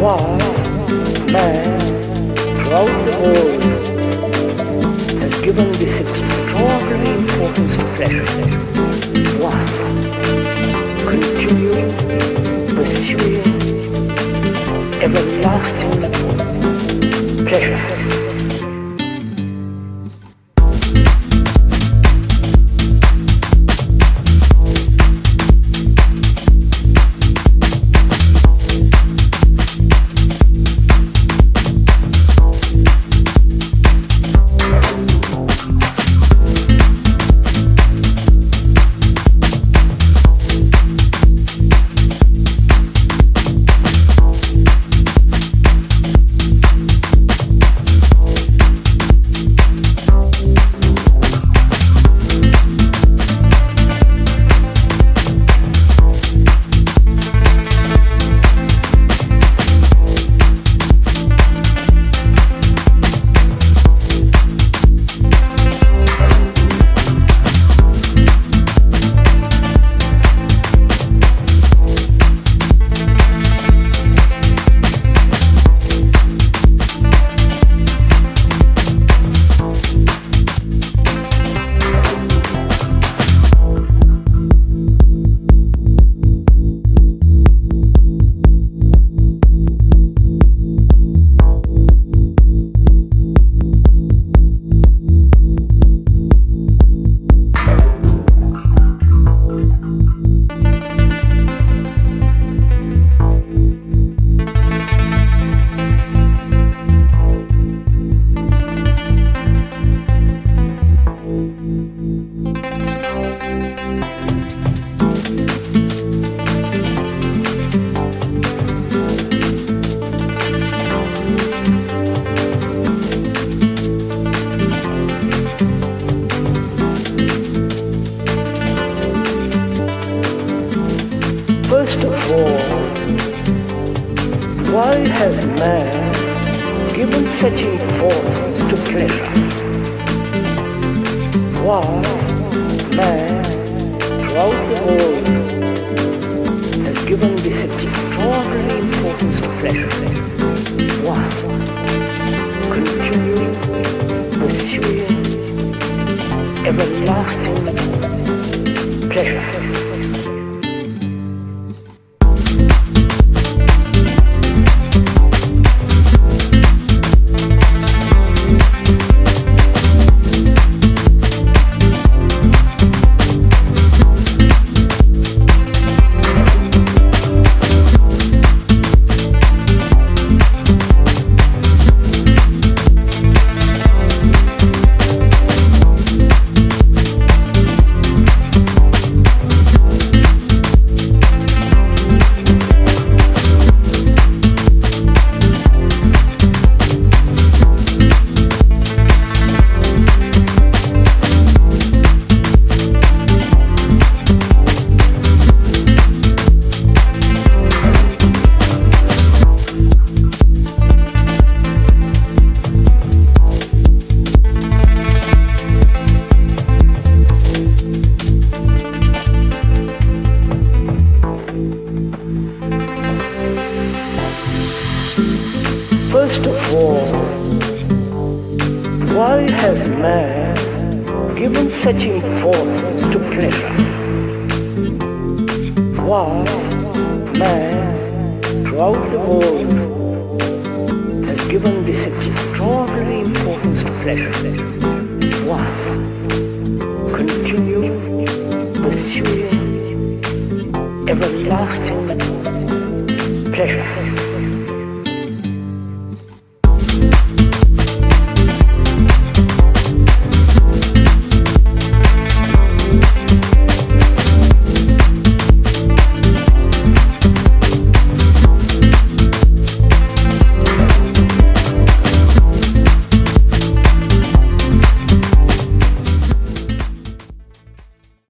Why man throughout the world has given this extraordinary importance to pleasure? Why continue pursuing everlasting pleasure? First of all, why has man given such importance to pleasure? Why man throughout the world has given this extraordinary importance to pleasure? Why continue pursuing everlasting pleasure? First of all, why has man given such importance to pleasure? Why man throughout the world has given this extraordinary importance to pleasure? Why continue pursuing everlasting pleasure?